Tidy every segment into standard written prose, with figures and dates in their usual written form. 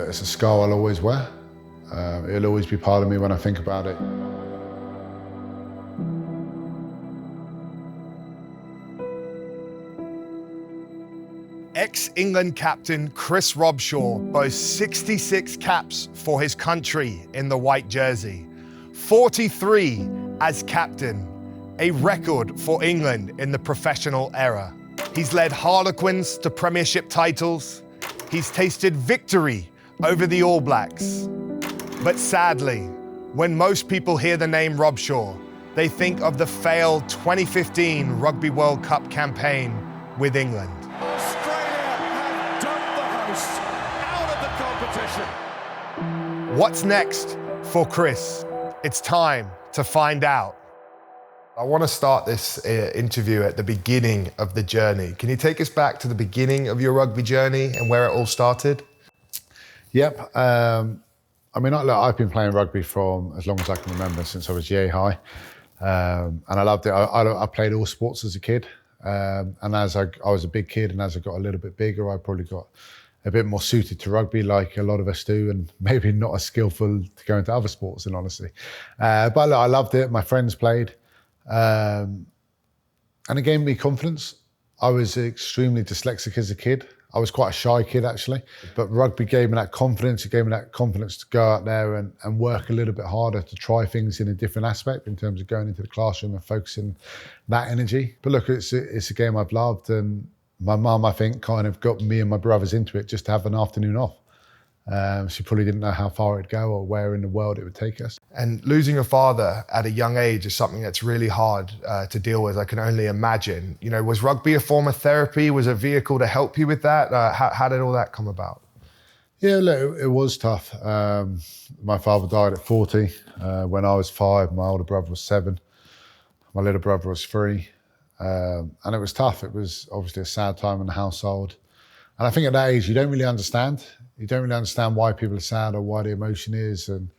It's a scar I'll always wear. It'll always be part of me when I think about it. Ex-England captain Chris Robshaw boasts 66 caps for his country in the white jersey, 43 as captain, a record for England in the professional era. He's led Harlequins to premiership titles. He's tasted victory over the All Blacks. But sadly, when most people hear the name Robshaw, they think of the failed 2015 Rugby World Cup campaign with England. Out of the competition. What's next for Chris? It's time to find out. I want to start this interview at the beginning of the journey. Can you take us back to the beginning of your rugby journey and where it all started? Yep. I mean, I've been playing rugby from as long as I can remember, since I was yay high. And I loved it. I played all sports as a kid. And as I was a big kid, and as I got a little bit bigger, I probably got a bit more suited to rugby, like a lot of us do, and maybe not as skillful to go into other sports, in honesty. But look, I loved it. My friends played. And it gave me confidence. I was extremely dyslexic as a kid. I was quite a shy kid, actually. But rugby gave me that confidence. It gave me that confidence to go out there and work a little bit harder, to try things in a different aspect in terms of going into the classroom and focusing that energy. But look, it's a game I've loved, and my mum, I think, kind of got me and my brothers into it just to have an afternoon off. She probably didn't know how far it'd go or where in the world it would take us. And losing your father at a young age is something that's really hard to deal with, I can only imagine. You know, was rugby a form of therapy? Was a vehicle to help you with that? How did all that come about? Yeah, look, it was tough. My father died at 40. When I was 5, my older brother was 7. My little brother was 3. And it was tough. It was obviously a sad time in the household. And I think at that age, you don't really understand. You don't really understand why people are sad or why the emotion is. And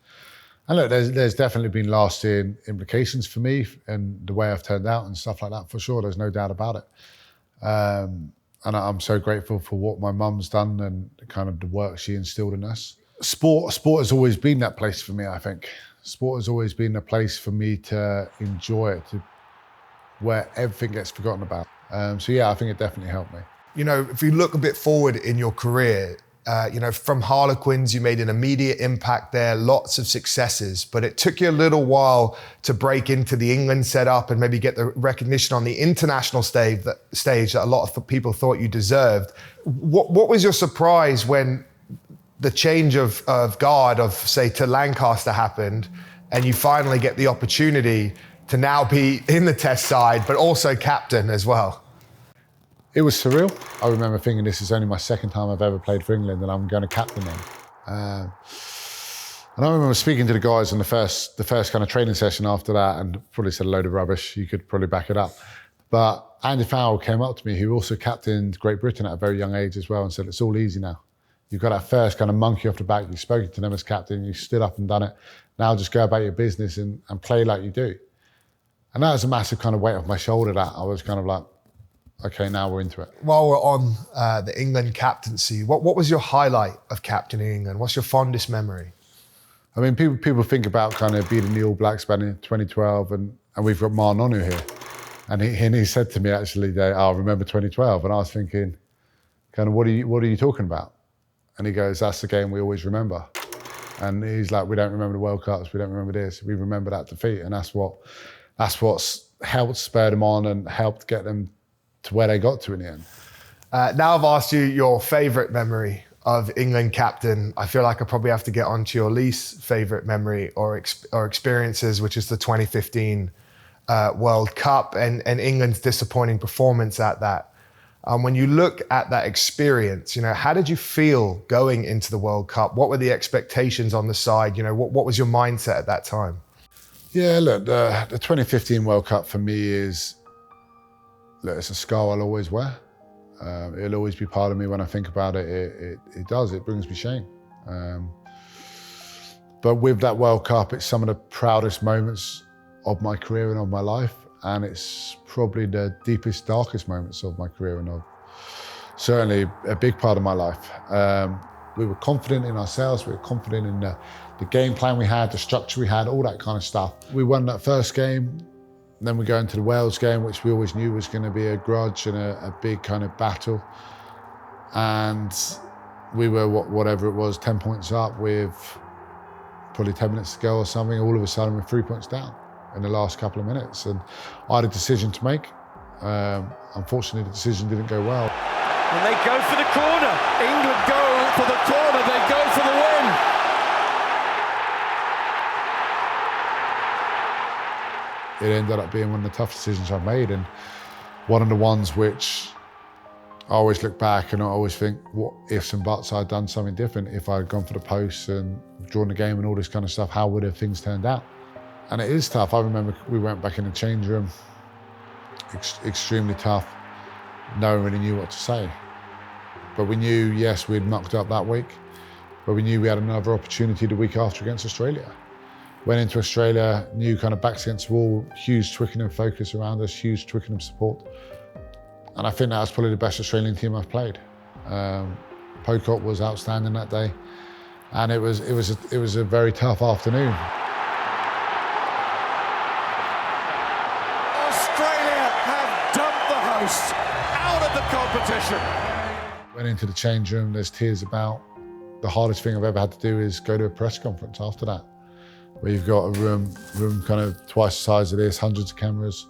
look, there's definitely been lasting implications for me and the way I've turned out and stuff like that, for sure. There's no doubt about it. And I'm so grateful for what my mum's done and kind of the work she instilled in us. Sport has always been that place for me, I think. Sport has always been a place for me to enjoy it, where everything gets forgotten about. So yeah, I think it definitely helped me. You know, if you look a bit forward in your career, you know, from Harlequins, you made an immediate impact there, lots of successes, but it took you a little while to break into the England setup and maybe get the recognition on the international stage that a lot of people thought you deserved. What was your surprise when the change of guard of, say, to Lancaster happened and you finally get the opportunity to now be in the test side, but also captain as well? It was surreal. I remember thinking, this is only my second time I've ever played for England and I'm going to captain them. And I remember speaking to the guys on the first kind of training session after that, and probably said a load of rubbish. You could probably back it up. But Andy Farrell came up to me, who also captained Great Britain at a very young age as well, and said, it's all easy now. You've got that first kind of monkey off the back. You've spoken to them as captain. You stood up and done it. Now just go about your business and play like you do. And that was a massive kind of weight off my shoulder, that I was kind of like, okay, now we're into it. While we're on the England captaincy, what was your highlight of captaining England? What's your fondest memory? I mean, people think about kind of beating the All Blacks back in 2012, and we've got Mar Nonu here. And he said to me, actually, I remember 2012. And I was thinking, kind of, what are you talking about? And he goes, that's the game we always remember. And he's like, we don't remember the World Cups, we don't remember this, we remember that defeat. And that's what's helped spur them on and helped get them to where they got to in the end. Now I've asked you your favourite memory of England captain. I feel like I probably have to get on to your least favourite memory or experiences, which is the 2015 World Cup and England's disappointing performance at that. When you look at that experience, you know, how did you feel going into the World Cup? What were the expectations on the side? You know, what was your mindset at that time? Yeah, look, the 2015 World Cup for me is, look, it's a scar I'll always wear. It'll always be part of me when I think about it. It does, it brings me shame. But with that World Cup, it's some of the proudest moments of my career and of my life. And it's probably the deepest, darkest moments of my career and of certainly a big part of my life. we were confident in ourselves, we were confident in the game plan we had, the structure we had, all that kind of stuff. We won that first game, then we go into the Wales game, which we always knew was going to be a grudge and a big kind of battle. And we were, whatever it was, 10 points up with probably 10 minutes to go or something. All of a sudden we're 3 points down in the last couple of minutes. And I had a decision to make. Unfortunately, the decision didn't go well. And they go for the corner. England go for the corner. They go for the win. It ended up being one of the tough decisions I've made, and one of the ones which I always look back and I always think, what ifs and buts I'd done something different. If I'd gone for the posts and drawn the game and all this kind of stuff, how would have things turned out? And it is tough. I remember we went back in the change room, extremely tough. No one really knew what to say. But we knew, yes, we'd mucked up that week, but we knew we had another opportunity the week after against Australia. Went into Australia, knew kind of backs against the wall, huge Twickenham focus around us, huge Twickenham support. And I think that was probably the best Australian team I've played. Pocock was outstanding that day. And it was a very tough afternoon. Australia have dumped the host out of the competition. Went into the change room, there's tears about. The hardest thing I've ever had to do is go to a press conference after that, where you've got a room kind of twice the size of this, hundreds of cameras,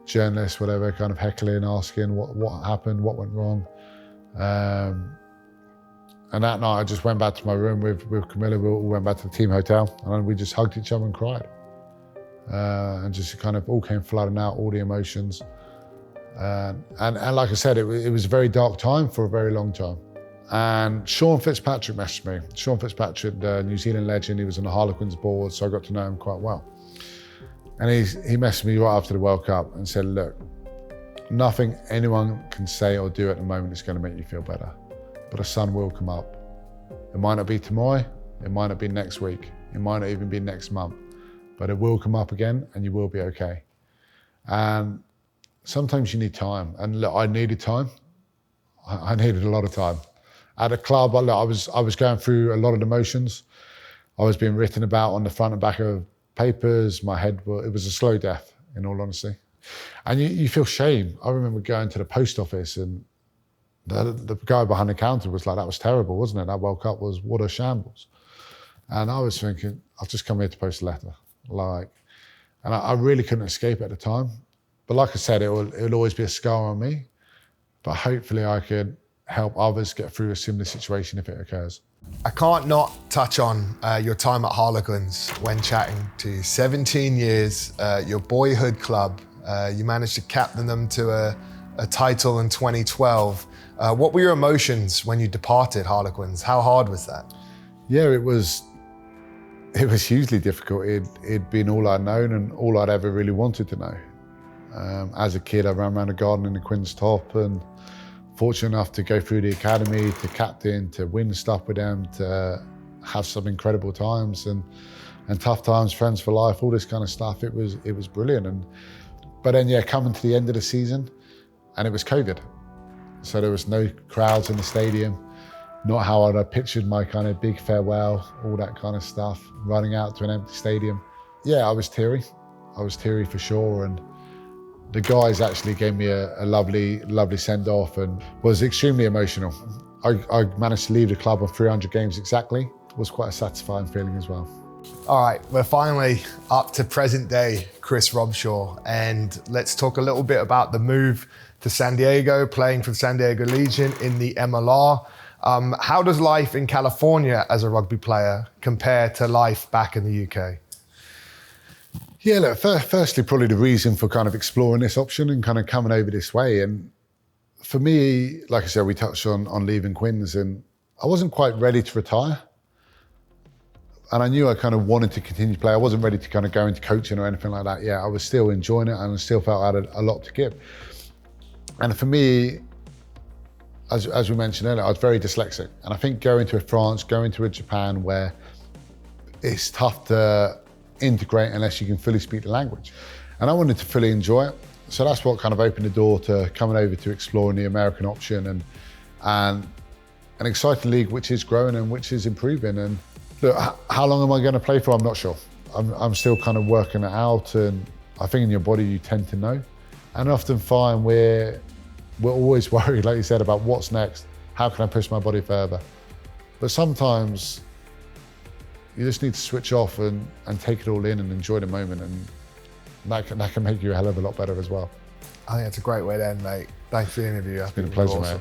journalists, whatever, kind of heckling, asking what happened, what went wrong. And that night I just went back to my room with Camilla. We all went back to the team hotel and we just hugged each other and cried. And just kind of all came flooding out, all the emotions. And like I said, it was a very dark time for a very long time. And Sean Fitzpatrick messaged me. Sean Fitzpatrick, the New Zealand legend, he was on the Harlequins board, so I got to know him quite well. And he messaged me right after the World Cup and said, look, nothing anyone can say or do at the moment is going to make you feel better, but the sun will come up. It might not be tomorrow, it might not be next week, it might not even be next month, but it will come up again and you will be okay. And sometimes you need time. And look, I needed time. I needed a lot of time. At a club, I was going through a lot of emotions. I was being written about on the front and back of papers. My head, it was a slow death, in all honesty. And you feel shame. I remember going to the post office and the guy behind the counter was like, that was terrible, wasn't it? That World Cup was, what a shambles. And I was thinking, I've just come here to post a letter. And I really couldn't escape at the time. But like I said, it'll always be a scar on me. But hopefully I could help others get through a similar situation if it occurs. I can't not touch on your time at Harlequins when chatting to you. 17 years, your boyhood club. You managed to captain them to a title in 2012. What were your emotions when you departed Harlequins? How hard was that? Yeah, it was hugely difficult. It'd been all I'd known and all I'd ever really wanted to know. As a kid, I ran around the garden in the Queen's Top and fortunate enough to go through the academy, to captain, to win stuff with them, to have some incredible times and tough times, friends for life, all this kind of stuff. It was brilliant. But then, yeah, coming to the end of the season, and it was COVID. So there was no crowds in the stadium, not how I'd pictured my kind of big farewell, all that kind of stuff, running out to an empty stadium. Yeah, I was teary. I was teary for sure. And the guys actually gave me a lovely, lovely send-off and was extremely emotional. I managed to leave the club on 300 games exactly. It was quite a satisfying feeling as well. All right, we're finally up to present day Chris Robshaw, and let's talk a little bit about the move to San Diego, playing for San Diego Legion in the MLR. How does life in California as a rugby player compare to life back in the UK? Yeah, look, firstly, probably the reason for kind of exploring this option and kind of coming over this way. And for me, like I said, we touched on leaving Quins, and I wasn't quite ready to retire. And I knew I kind of wanted to continue to play. I wasn't ready to kind of go into coaching or anything like that. Yeah, I was still enjoying it and I still felt I had a lot to give. And for me, as we mentioned earlier, I was very dyslexic. And I think going to France, going to a Japan where it's tough to integrate unless you can fully speak the language. And I wanted to fully enjoy it. So that's what kind of opened the door to coming over to exploring the American option and an exciting league which is growing and which is improving. And look, how long am I going to play for? I'm not sure. I'm still kind of working it out, and I think in your body you tend to know. And I often find we're always worried, like you said, about what's next. How can I push my body further? But sometimes you just need to switch off and take it all in and enjoy the moment, and that can make you a hell of a lot better as well. I think it's a great way to end, mate. Thanks for the interview. It's been a pleasure, mate.